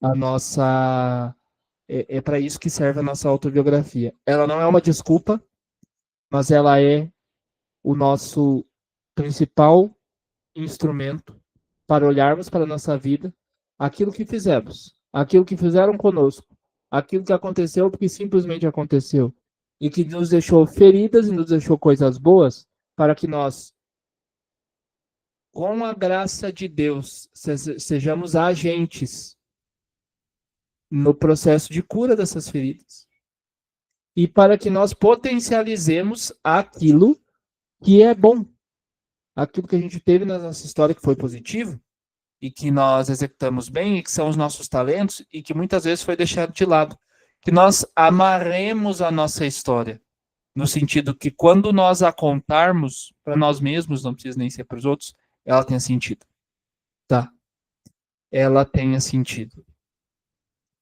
a nossa. É para isso que serve a nossa autobiografia. Ela não é uma desculpa, mas ela é o nosso principal instrumento para olharmos para a nossa vida, aquilo que fizemos, aquilo que fizeram conosco, aquilo que aconteceu porque simplesmente aconteceu, e que nos deixou feridas e nos deixou coisas boas, para que nós, com a graça de Deus, sejamos agentes no processo de cura dessas feridas. E para que nós potencializemos aquilo que é bom, aquilo que a gente teve na nossa história que foi positivo, e que nós executamos bem, e que são os nossos talentos, e que muitas vezes foi deixado de lado. Que nós amarremos a nossa história, no sentido que quando nós a contarmos para nós mesmos, não precisa nem ser para os outros, ela tenha sentido. Tá? Ela tenha sentido.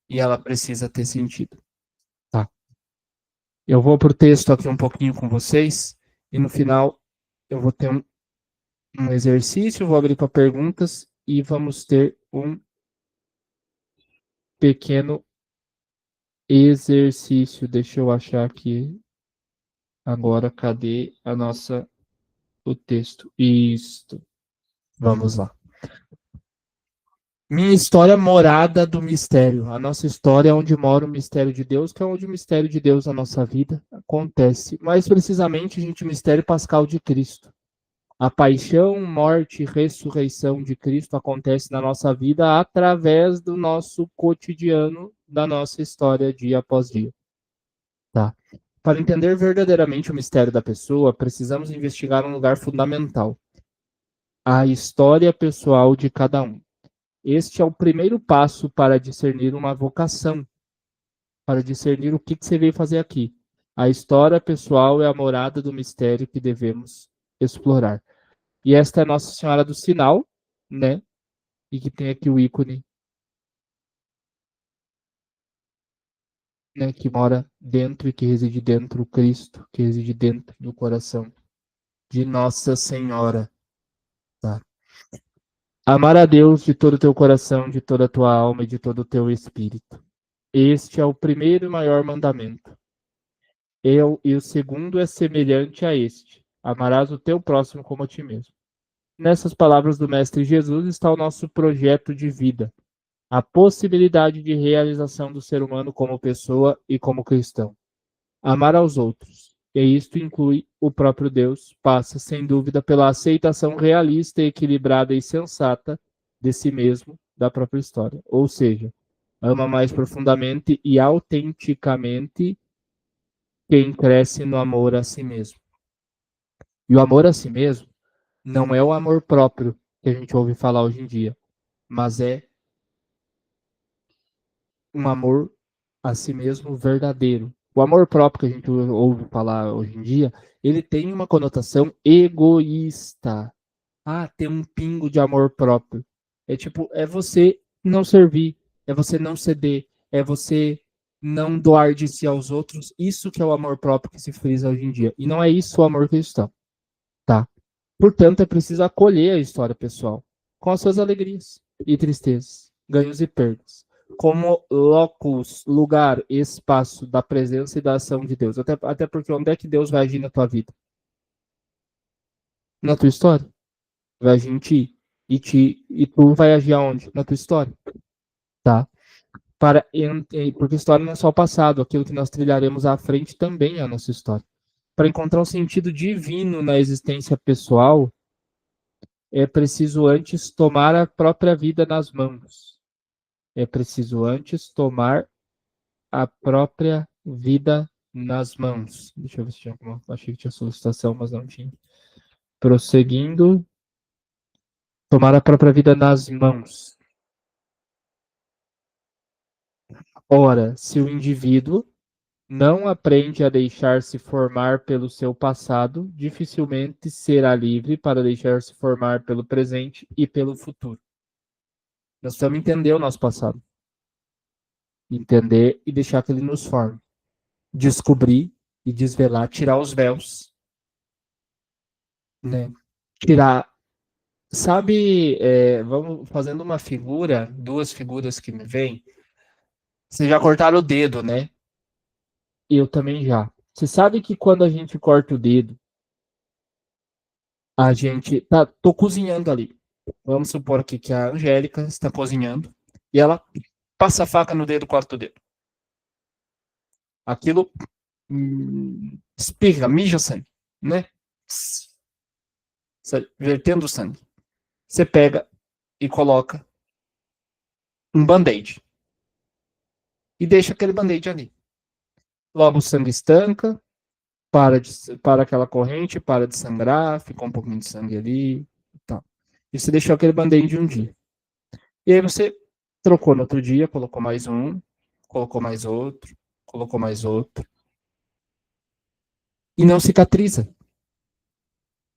E ela precisa ter sentido. Tá? Eu vou pro texto aqui um pouquinho com vocês, e no final eu vou ter um exercício, vou abrir para perguntas, e vamos ter um pequeno exercício. Deixa eu achar aqui agora. Cadê o texto? Isto. Vamos lá. Minha história morada do mistério. A nossa história é onde mora o mistério de Deus, que é onde o mistério de Deus na nossa vida acontece. Mais precisamente, gente, o mistério pascal de Cristo. A paixão, morte e ressurreição de Cristo acontece na nossa vida através do nosso cotidiano, da nossa história dia após dia. Tá? Para entender verdadeiramente o mistério da pessoa, precisamos investigar um lugar fundamental: a história pessoal de cada um. Este é o primeiro passo para discernir uma vocação, para discernir o que você veio fazer aqui. A história pessoal é a morada do mistério que devemos explorar. E esta é Nossa Senhora do Sinal, né? E que tem aqui o ícone, né? Que mora dentro e que reside dentro, o Cristo, que reside dentro do coração de Nossa Senhora. Tá? Amar a Deus de todo o teu coração, de toda a tua alma e de todo o teu espírito. Este é o primeiro e maior mandamento. E o segundo é semelhante a este: amarás o teu próximo como a ti mesmo. Nessas palavras do Mestre Jesus está o nosso projeto de vida, a possibilidade de realização do ser humano como pessoa e como cristão. Amar aos outros, e isto inclui o próprio Deus, passa, sem dúvida, pela aceitação realista, equilibrada e sensata de si mesmo, da própria história. Ou seja, ama mais profundamente e autenticamente quem cresce no amor a si mesmo. E o amor a si mesmo não é o amor próprio que a gente ouve falar hoje em dia, mas é um amor a si mesmo verdadeiro. O amor próprio que a gente ouve falar hoje em dia, ele tem uma conotação egoísta. Ah, tem um pingo de amor próprio. É tipo, é você não servir, é você não ceder, é você não doar de si aos outros. Isso que é o amor próprio que se frisa hoje em dia. E não é isso o amor cristão, tá? Portanto, é preciso acolher a história pessoal, com as suas alegrias e tristezas, ganhos e perdas, como locus, lugar, espaço da presença e da ação de Deus. Até porque onde é que Deus vai agir na tua vida? Na tua história. Vai agir em ti. E tu vai agir aonde? Na tua história. Tá? Porque história não é só o passado, aquilo que nós trilharemos à frente também é a nossa história. Para encontrar um sentido divino na existência pessoal, é preciso antes tomar a própria vida nas mãos. É preciso antes tomar a própria vida nas mãos. Deixa eu ver se tinha alguma. Achei que tinha solicitação, mas não tinha. Prosseguindo. Tomar a própria vida nas mãos. Ora, se o indivíduo não aprende a deixar-se formar pelo seu passado, dificilmente será livre para deixar-se formar pelo presente e pelo futuro. Nós precisamos entender o nosso passado. Entender e deixar que ele nos forme. Descobrir e desvelar, tirar os véus, né? Tirar Sabe, vamos fazendo uma figura, duas figuras que me vêm. Vocês já cortaram o dedo, né? Eu também já. Você sabe que quando a gente corta o dedo, a gente tô cozinhando ali. Vamos supor aqui que a Angélica está cozinhando e ela passa a faca no dedo, corta o dedo. Aquilo espirra, mija sangue, né? Vertendo sangue. Você pega e coloca um band-aid e deixa aquele band-aid ali. Logo o sangue estanca, para aquela corrente, para de sangrar, ficou um pouquinho de sangue ali e tal. E você deixou aquele band-aid um dia. E aí você trocou no outro dia, colocou mais um, colocou mais outro, colocou mais outro. E não cicatriza.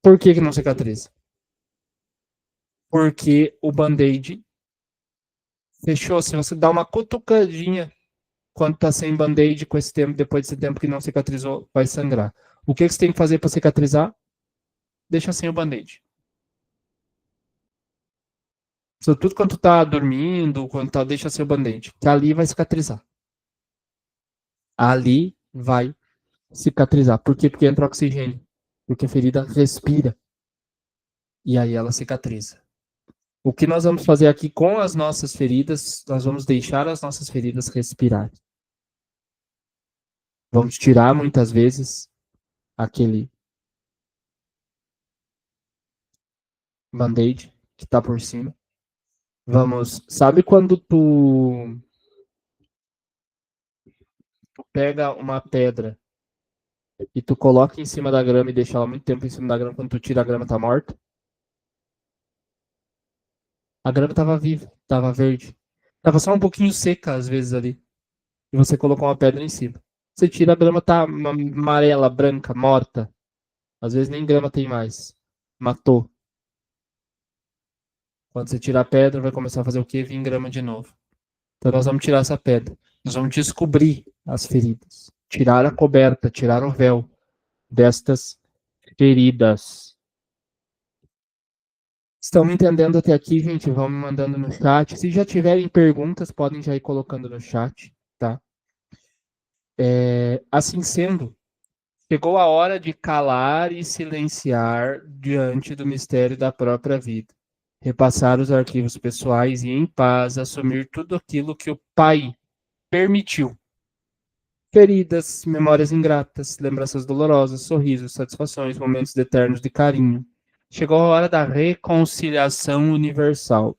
Por que que não cicatriza? Porque o band-aid fechou. Se você dá uma cutucadinha quando tá sem band-aid com esse tempo, depois desse tempo que não cicatrizou, vai sangrar. O que você tem que fazer para cicatrizar? Deixa sem o band-aid. Sobretudo quando tá dormindo, quando tá, deixa sem o band-aid. Que ali vai cicatrizar. Ali vai cicatrizar. Por quê? Porque entra oxigênio. Porque a ferida respira. E aí ela cicatriza. O que nós vamos fazer aqui com as nossas feridas, nós vamos deixar as nossas feridas respirar. Vamos tirar muitas vezes aquele band-aid que está por cima. Vamos, sabe quando tu pega uma pedra e tu coloca em cima da grama e deixa ela muito tempo em cima da grama, quando tu tira a grama tá morta? A grama estava viva, estava verde. Tava só um pouquinho seca às vezes ali. E você colocou uma pedra em cima. Você tira a grama, tá amarela, branca, morta. Às vezes nem grama tem mais. Matou. Quando você tira a pedra, vai começar a fazer o quê? Vir grama de novo. Então nós vamos tirar essa pedra. Nós vamos descobrir as feridas. Tirar a coberta, tirar o véu destas feridas. Estão me entendendo até aqui, gente? Vão me mandando no chat. Se já tiverem perguntas, podem já ir colocando no chat, tá? Assim sendo, chegou a hora de calar e silenciar diante do mistério da própria vida. Repassar os arquivos pessoais e, em paz, assumir tudo aquilo que o Pai permitiu. Feridas, memórias ingratas, lembranças dolorosas, sorrisos, satisfações, momentos eternos de carinho. Chegou a hora da reconciliação universal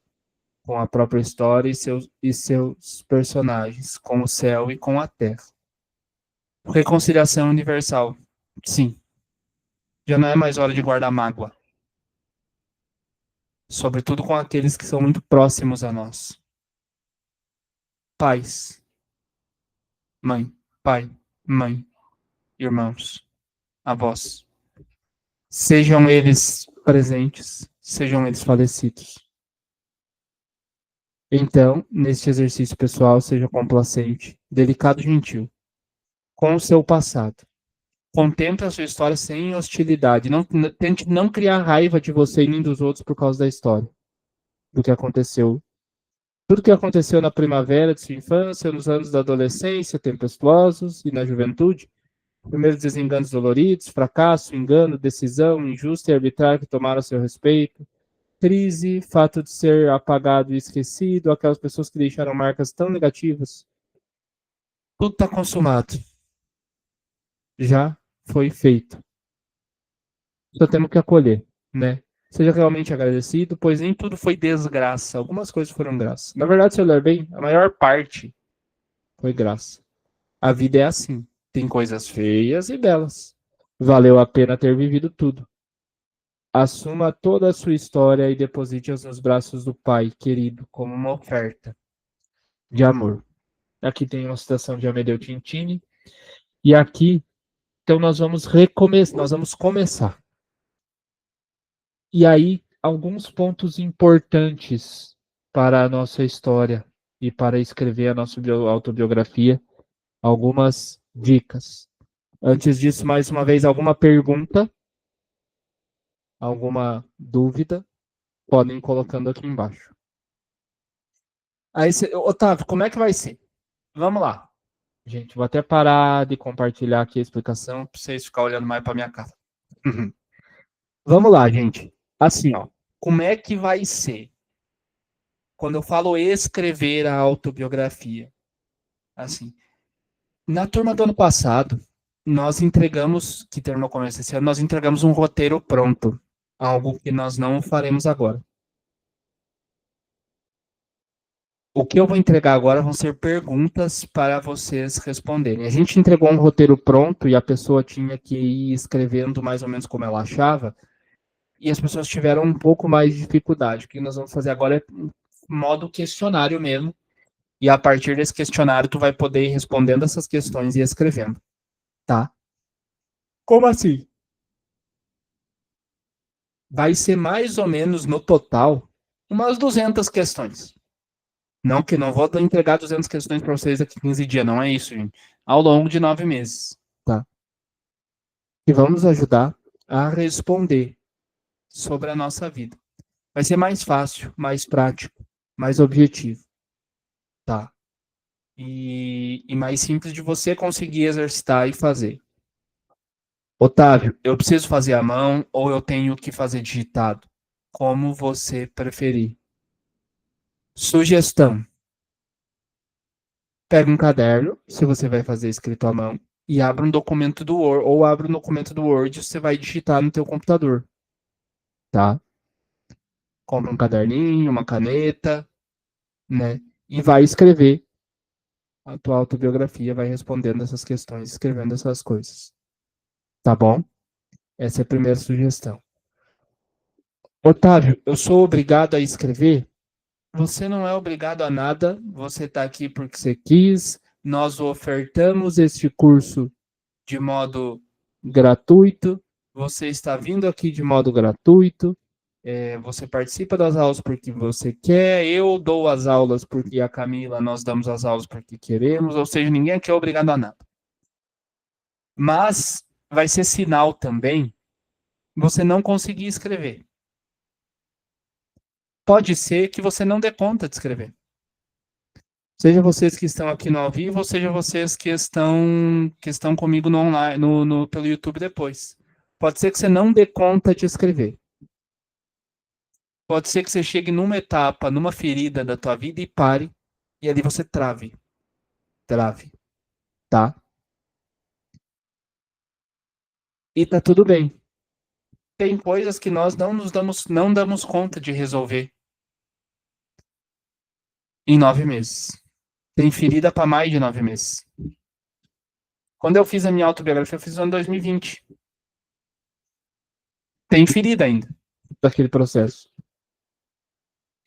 com a própria história e seus personagens, com o céu e com a terra. Reconciliação universal. Sim, já não é mais hora de guardar mágoa, sobretudo com aqueles que são muito próximos a nós. Pais, mãe, pai, mãe, irmãos, avós. Sejam eles presentes, sejam eles falecidos. Então, neste exercício pessoal, seja complacente, delicado e gentil com o seu passado. Contemple a sua história sem hostilidade. Não, tente não criar raiva de você e nem dos outros por causa da história, do que aconteceu. Tudo que aconteceu na primavera de sua infância, nos anos da adolescência, tempestuosos e na juventude, primeiros desenganos doloridos, fracasso, engano, decisão injusta e arbitrária que tomaram a seu respeito, crise, fato de ser apagado e esquecido, aquelas pessoas que deixaram marcas tão negativas. Tudo está consumado. Já foi feito. Só temos que acolher, né? Seja realmente agradecido, pois nem tudo foi desgraça. Algumas coisas foram graça. Na verdade, se olhar bem, a maior parte foi graça. A vida é assim. Tem coisas feias e belas. Valeu a pena ter vivido tudo. Assuma toda a sua história e deposite-as nos braços do Pai querido como uma oferta de amor. Aqui tem uma citação de Amedeo Tintini. E aqui, então, nós vamos recomeçar. Nós vamos começar. E aí, alguns pontos importantes para a nossa história e para escrever a nossa autobiografia, algumas dicas. Antes disso, mais uma vez, alguma pergunta? Alguma dúvida? podem ir colocando aqui embaixo. Aí, Otávio, como é que vai ser? Vamos lá. Gente, vou até parar de compartilhar aqui a explicação para vocês ficarem olhando mais para minha cara. Vamos lá, gente. Assim, ó. Como é que vai ser? Quando eu falo escrever a autobiografia, assim, na turma do ano passado, nós entregamos, que terminou o começo desse ano, nós entregamos um roteiro pronto, algo que nós não faremos agora. O que eu vou entregar agora vão ser perguntas para vocês responderem. A gente entregou um roteiro pronto e a pessoa tinha que ir escrevendo mais ou menos como ela achava, e as pessoas tiveram um pouco mais de dificuldade. O que nós vamos fazer agora é modo questionário mesmo, e a partir desse questionário tu vai poder ir respondendo essas questões e escrevendo, tá? Como assim? Vai ser mais ou menos no total umas 200 questões. Não que não vou entregar 200 questões para vocês daqui 15 dias, não é isso, gente. Ao longo de 9 meses, tá? E vamos ajudar a responder sobre a nossa vida. Vai ser mais fácil, mais prático, mais objetivo, tá? E mais simples de você conseguir exercitar e fazer. Otávio, eu preciso fazer à mão ou eu tenho que fazer digitado? Como você preferir. Sugestão: pega um caderno, se você vai fazer escrito à mão, e abra um documento do Word, ou abra um documento do Word e você vai digitar no teu computador, tá? Compra um caderninho, uma caneta, né? E vai escrever a tua autobiografia, vai respondendo essas questões, escrevendo essas coisas, tá bom? Essa é a primeira sugestão. Otávio, eu sou obrigado a escrever? Você não é obrigado a nada, você está aqui porque você quis, nós ofertamos este curso de modo gratuito, você está vindo aqui de modo gratuito, você participa das aulas porque você quer, eu dou as aulas porque a Camila, nós damos as aulas porque queremos, ou seja, ninguém aqui é obrigado a nada. Mas vai ser sinal também você não conseguir escrever. Pode ser que você não dê conta de escrever. Seja vocês que estão aqui no ao vivo, ou seja vocês que estão comigo no online, pelo YouTube depois. Pode ser que você não dê conta de escrever. Pode ser que você chegue numa etapa, numa ferida da tua vida e pare, e ali você trave. Trave, tá? E tá tudo bem. Tem coisas que nós não damos conta de resolver em 9 meses. Tem ferida para mais de 9 meses. Quando eu fiz a minha autobiografia, eu fiz no ano 2020. Tem ferida ainda daquele processo.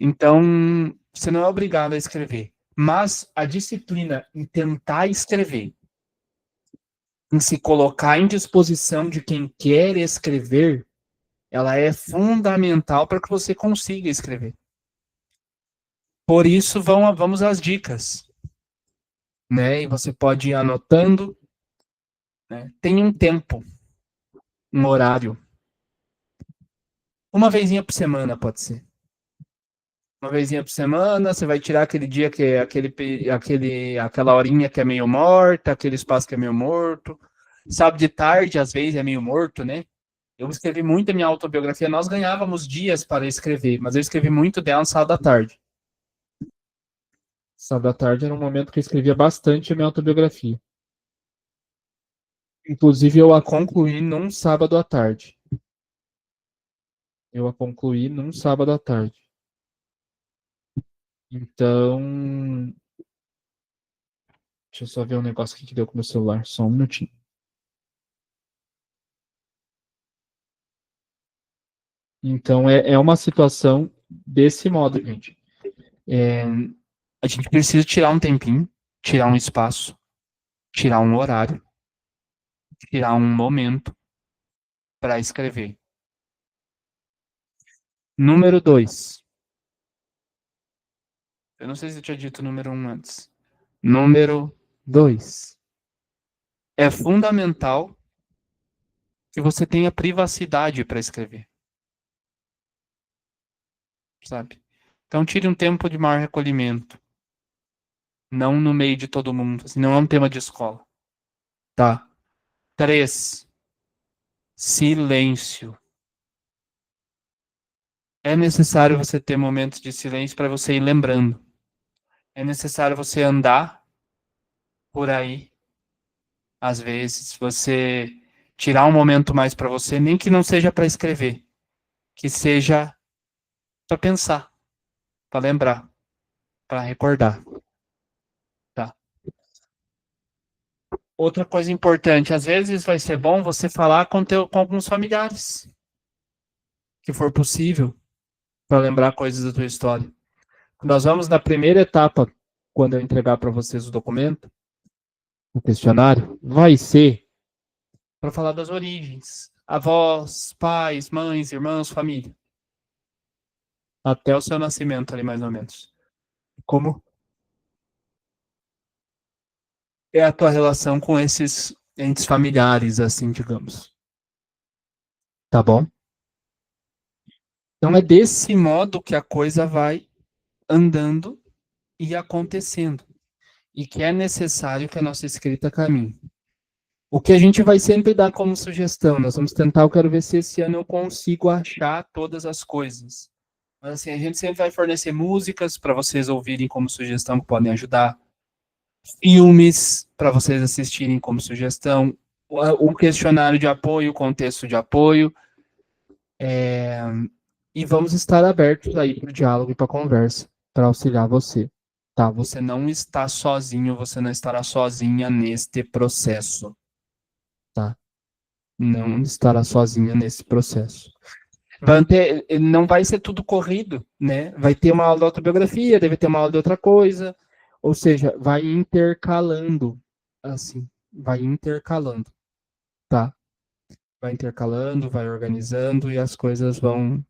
Então, você não é obrigado a escrever. Mas a disciplina em tentar escrever, em se colocar em disposição de quem quer escrever, ela é fundamental para que você consiga escrever. Por isso, vamos às dicas, né? E você pode ir anotando, né? Tem um tempo, um horário. Uma vezinha por semana pode ser. Uma vezinha por semana, você vai tirar aquele dia que é aquela horinha que é meio morta, aquele espaço que é meio morto. Sábado de tarde, às vezes, é meio morto, né? Eu escrevi muito a minha autobiografia. Nós ganhávamos dias para escrever, mas eu escrevi muito dela no sábado à tarde. Sábado à tarde era um momento que eu escrevia bastante a minha autobiografia. Inclusive, eu a concluí num sábado à tarde. Eu a concluí num sábado à tarde. Então, deixa eu só ver um negócio aqui que deu com o meu celular. Só um minutinho. Então, é uma situação desse modo, gente. É, a gente precisa tirar um tempinho, tirar um espaço, tirar um horário, tirar um momento para escrever. Número 2. Eu não sei se eu tinha dito número 1 antes. Número 2. É fundamental que você tenha privacidade para escrever. sabe? Então tire um tempo de maior recolhimento, não no meio de todo mundo, assim, não é um tema de escola, tá? 3, silêncio. É necessário você ter momentos de silêncio para você ir lembrando. É necessário você andar por aí, às vezes, você tirar um momento mais para você, nem que não seja para escrever, que seja para pensar, para lembrar, para recordar, tá? Outra coisa importante, às vezes vai ser bom você falar com alguns familiares, que for possível, para lembrar coisas da tua história. Nós vamos na primeira etapa, quando eu entregar para vocês o documento, o questionário, vai ser para falar das origens. Avós, pais, mães, irmãos, família. Até o seu nascimento ali, mais ou menos. Como é a tua relação com esses entes familiares, assim, digamos. Tá bom? Então é desse modo que a coisa vai andando e acontecendo. E que é necessário que a nossa escrita caminhe. O que a gente vai sempre dar como sugestão, nós vamos tentar, eu quero ver se esse ano eu consigo achar todas as coisas. Mas assim, a gente sempre vai fornecer músicas para vocês ouvirem como sugestão, que podem ajudar. Filmes para vocês assistirem como sugestão. O questionário de apoio, o contexto de apoio. E vamos estar abertos aí para o diálogo e para a conversa, para auxiliar você. Tá? Você não está sozinho, você não estará sozinha neste processo. Tá? Não estará sozinha nesse processo. Não vai ser tudo corrido, né? Vai ter uma aula de autobiografia, deve ter uma aula de outra coisa, ou seja, vai intercalando, assim, vai intercalando, tá? Vai intercalando, vai organizando e as coisas vão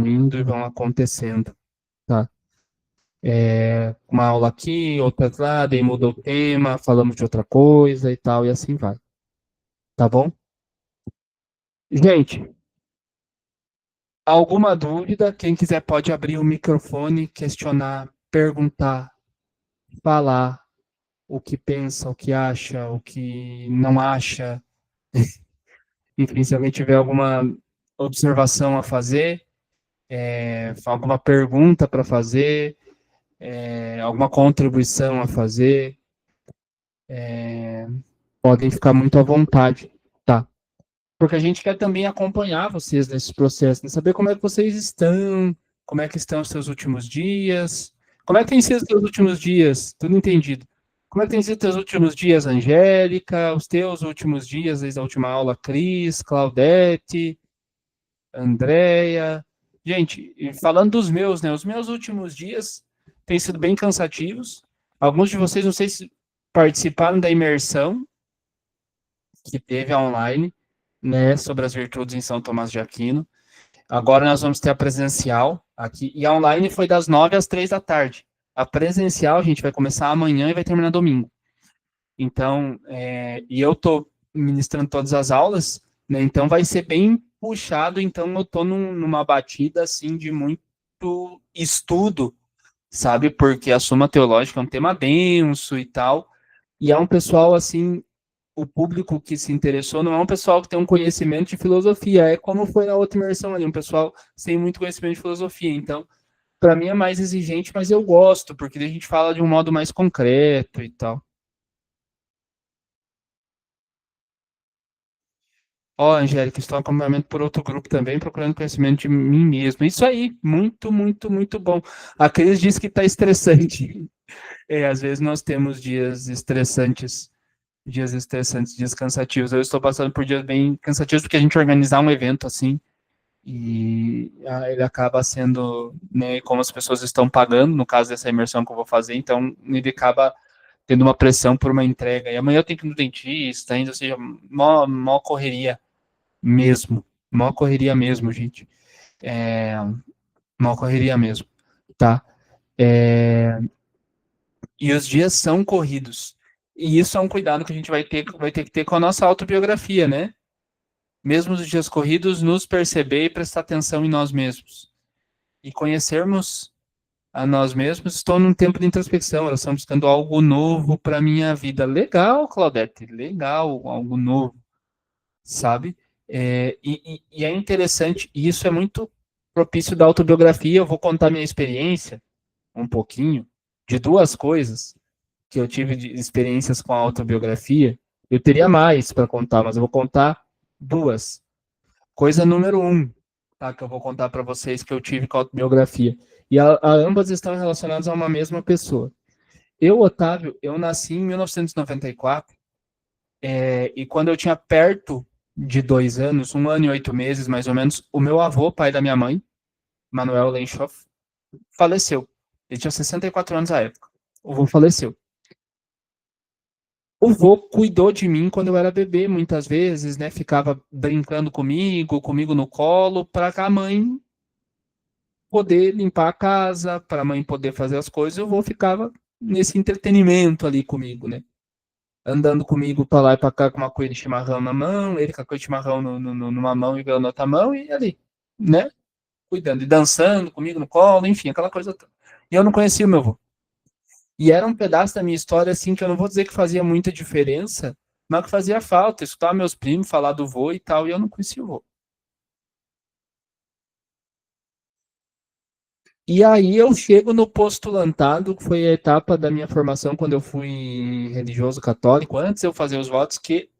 indo e vão acontecendo, tá? Uma aula aqui, outra lá, daí muda o tema, falamos de outra coisa e tal, e assim vai, tá bom? Gente, alguma dúvida? Quem quiser pode abrir o microfone, questionar, perguntar, falar o que pensa, o que acha, o que não acha. Enfim, se alguém tiver alguma observação a fazer, alguma pergunta para fazer, alguma contribuição a fazer, podem ficar muito à vontade, tá? Porque a gente quer também acompanhar vocês nesse processo, né? Saber como é que vocês estão, como é que estão os seus últimos dias, como é que tem sido os teus últimos dias, tudo entendido. Como é que tem sido os teus últimos dias, Angélica, os teus últimos dias, desde a última aula, Cris, Claudete, Andréia. Gente, e falando dos meus, né? Os meus últimos dias têm sido bem cansativos. Alguns de vocês, não sei se participaram da imersão que teve online, né, sobre as virtudes em São Tomás de Aquino. Agora nós vamos ter a presencial aqui, e a online foi das 9 às 3 da tarde. A presencial, a gente vai começar amanhã e vai terminar domingo. Então, e eu estou ministrando todas as aulas, né, então vai ser bem puxado, então eu estou numa batida, assim, de muito estudo, sabe, porque a Suma Teológica é um tema denso e tal, e é um pessoal, assim, o público que se interessou não é um pessoal que tem um conhecimento de filosofia, é como foi na outra imersão ali, um pessoal sem muito conhecimento de filosofia. Então, para mim é mais exigente, mas eu gosto, porque a gente fala de um modo mais concreto e tal. Ó, Angélica, estou em acompanhamento por outro grupo também, procurando conhecimento de mim mesmo. Isso aí, muito, muito, muito bom. A Cris disse que está estressante. Às vezes nós temos dias estressantes, dias cansativos. Eu estou passando por dias bem cansativos, porque a gente organizar um evento assim, e ele acaba sendo, né, como as pessoas estão pagando, no caso dessa imersão que eu vou fazer, então ele acaba tendo uma pressão por uma entrega. E amanhã eu tenho que ir no dentista, ainda, ou seja, mó correria mesmo, gente. Mó correria mesmo, tá? É, e os dias são corridos. E isso é um cuidado que a gente vai ter que ter com a nossa autobiografia, né? mesmo nos dias corridos, nos perceber e prestar atenção em nós mesmos. E conhecermos a nós mesmos. Estou num tempo de introspecção, elas estão buscando algo novo para minha vida. Legal, Claudete, legal, algo novo, sabe? E é interessante, e isso é muito propício da autobiografia. Eu vou contar minha experiência, um pouquinho, de duas coisas que eu tive de experiências com a autobiografia. Eu teria mais para contar, mas eu vou contar duas. Coisa número um, tá, que eu vou contar para vocês que eu tive com a autobiografia. E ambas estão relacionadas a uma mesma pessoa. Eu, Otávio, eu nasci em 1994, e quando eu tinha perto de 2 anos, 1 ano e 8 meses, mais ou menos, o meu avô, pai da minha mãe, Manuel Lenchoff, faleceu. Ele tinha 64 anos à época. O avô faleceu. O vô cuidou de mim quando eu era bebê, muitas vezes, né? Ficava brincando comigo no colo, para a mãe poder limpar a casa, para a mãe poder fazer as coisas. O vô ficava nesse entretenimento ali comigo, né? Andando comigo para lá e para cá com uma coisa de chimarrão na mão, ele com a coisa de chimarrão numa mão e na outra mão, e ali, né? Cuidando e dançando comigo no colo, enfim, aquela coisa toda. E eu não conhecia o meu avô. E era um pedaço da minha história, assim, que eu não vou dizer que fazia muita diferença, mas que fazia falta, escutar meus primos falar do vô e tal, e eu não conhecia o vô. E aí eu chego no postulantado, que foi a etapa da minha formação quando eu fui religioso católico, antes eu fazer os votos, que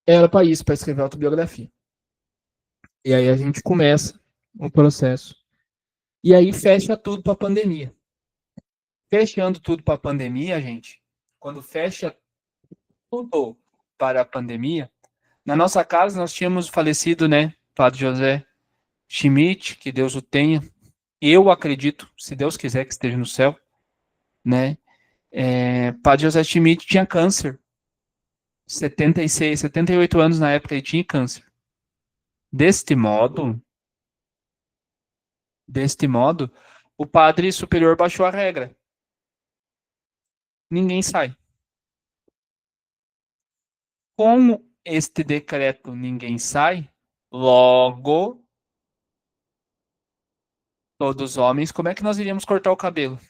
era para isso, para escrever autobiografia. E aí a gente começa o processo. E aí fecha tudo para a pandemia. Fechando tudo para a pandemia, gente, quando fecha tudo para a pandemia, na nossa casa nós tínhamos falecido, né, Padre José Schmidt, que Deus o tenha. Eu acredito, se Deus quiser que esteja no céu, né? Padre José Schmidt tinha câncer. 76, 78 anos na época ele tinha câncer. Deste modo, o padre superior baixou a regra. Ninguém sai. Como este decreto ninguém sai, logo todos homens, como é que nós iríamos cortar o cabelo?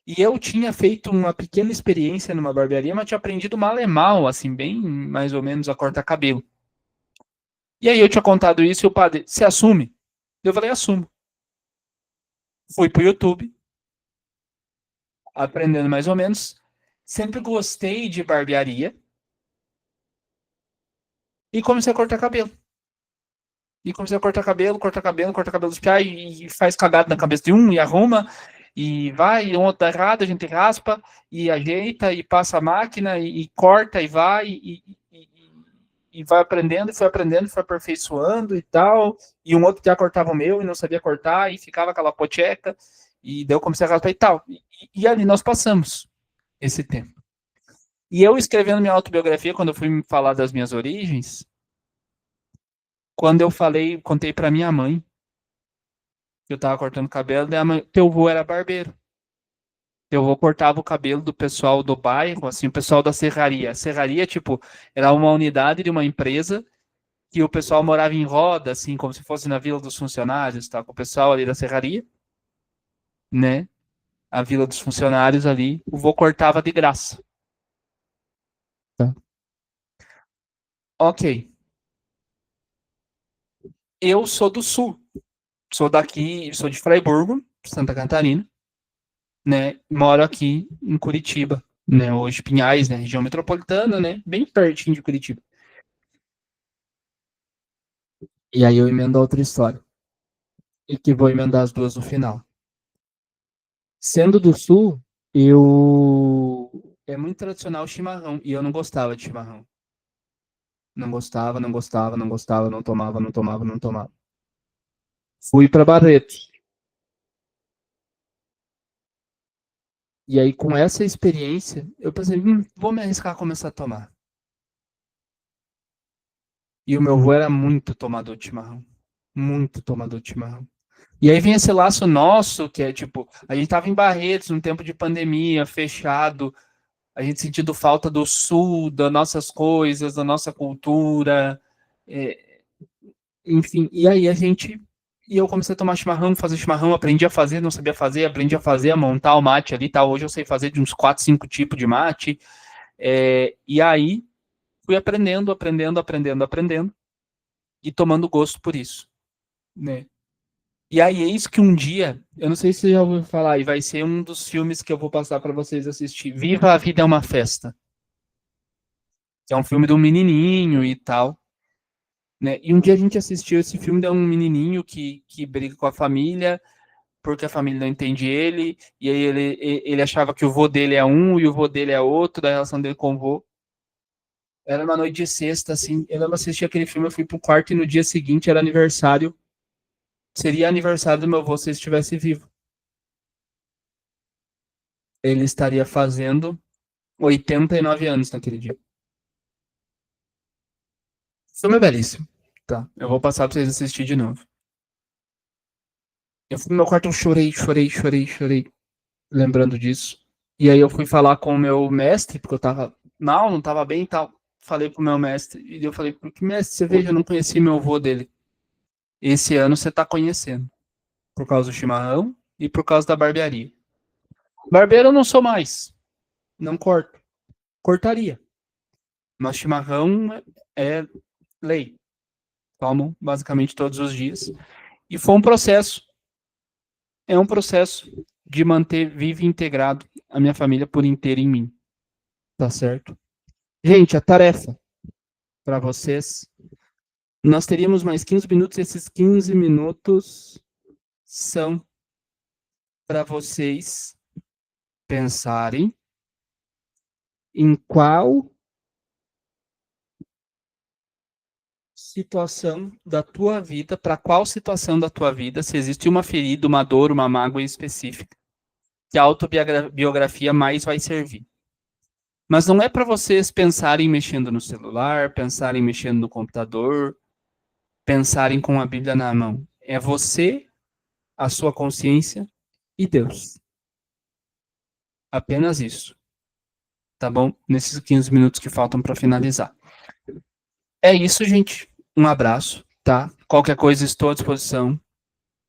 E eu tinha feito uma pequena experiência numa barbearia, mas tinha aprendido mal e mal, assim, bem mais ou menos a cortar cabelo. E aí eu tinha contado isso e o padre, se assume? Eu falei, assumo. Fui pro YouTube, aprendendo mais ou menos. Sempre gostei de barbearia. E comecei a cortar cabelo. E comecei a cortar cabelo dos piá, e faz cagada na cabeça de um, e arruma, e vai, um outro dá errado, a gente raspa, e ajeita, e passa a máquina, e corta, e vai, e vai aprendendo, e foi aprendendo, foi aperfeiçoando e tal. E um outro já cortava o meu e não sabia cortar, e ficava aquela pocheca, e daí eu comecei a raspar e tal. E ali nós passamos esse tempo. E eu escrevendo minha autobiografia, quando eu fui falar das minhas origens, quando eu falei, contei para minha mãe que eu tava cortando cabelo, minha mãe, teu avô era barbeiro. Teu avô cortava o cabelo do pessoal do bairro, assim, o pessoal da serraria. A serraria, tipo, era uma unidade de uma empresa que o pessoal morava em roda, assim, como se fosse na Vila dos Funcionários, tá? Com o pessoal ali da serraria, né? A Vila dos Funcionários ali, o vô cortava de graça. Tá. Ok. Eu sou do sul. Sou daqui, sou de Fraiburgo, Santa Catarina, né? Moro aqui em Curitiba, né? Hoje Pinhais, né? Região metropolitana, né? Bem pertinho de Curitiba. E aí eu emendo a outra história. E que vou emendar as duas no final. Sendo do sul, eu. É muito tradicional o chimarrão. E eu não gostava de chimarrão. Não gostava, não gostava, não gostava, não tomava, não tomava, não tomava. Fui para Barretos. E aí, com essa experiência, eu pensei, vou me arriscar a começar a tomar. E o meu avô era muito tomador de chimarrão. Muito tomador de chimarrão. E aí vem esse laço nosso, que é tipo, a gente tava em Barretos, num tempo de pandemia, fechado, a gente sentindo falta do sul, das nossas coisas, da nossa cultura, enfim. E aí e eu comecei a tomar chimarrão, fazer chimarrão, aprendi a fazer, não sabia fazer, aprendi a fazer, a montar o mate ali, tá? Hoje eu sei fazer de uns 4, 5 tipos de mate. E aí fui aprendendo e tomando gosto por isso, né? E aí, eis que um dia, eu não sei se você já ouviu falar, e vai ser um dos filmes que eu vou passar para vocês assistir. Viva a Vida é uma Festa. Que é um filme de um menininho e tal, né? E um dia a gente assistiu esse filme de um menininho que briga com a família, porque a família não entende ele, e aí ele achava que o vô dele é um e o vô dele é outro, da relação dele com o vô. Era uma noite de sexta, assim, eu lembro assistir aquele filme, eu fui pro quarto e no dia seguinte era aniversário, seria aniversário do meu avô se ele estivesse vivo. Ele estaria fazendo 89 anos naquele dia. O filme é belíssimo, tá? Eu vou passar pra vocês assistir de novo. Eu fui no meu quarto, eu chorei, lembrando disso. E aí eu fui falar com o meu mestre, porque eu tava mal, não tava bem e tal. Falei pro meu mestre, e eu falei, porque mestre, você veja, eu não conheci meu avô dele. Esse ano você tá conhecendo. Por causa do chimarrão e por causa da barbearia. Barbeiro eu não sou mais. Não corto. Cortaria. Mas chimarrão é lei. Tomam basicamente todos os dias. E foi um processo. É um processo de manter vivo e integrado a minha família por inteiro em mim. Tá certo? Gente, a tarefa para vocês. Nós teríamos mais 15 minutos. Esses 15 minutos são para vocês pensarem em qual situação da tua vida, para qual situação da tua vida, se existe uma ferida, uma dor, uma mágoa específica, que a autobiografia mais vai servir. Mas não é para vocês pensarem mexendo no celular, pensarem mexendo no computador, pensarem com a Bíblia na mão. É você, a sua consciência e Deus. Apenas isso. Tá bom? Nesses 15 minutos que faltam para finalizar. É isso, gente. Um abraço, tá? Qualquer coisa, estou à disposição.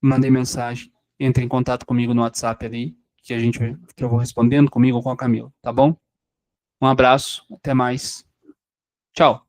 Mandei mensagem. Entre em contato comigo no WhatsApp ali, que eu vou respondendo comigo ou com a Camila, tá bom? Um abraço, até mais. Tchau.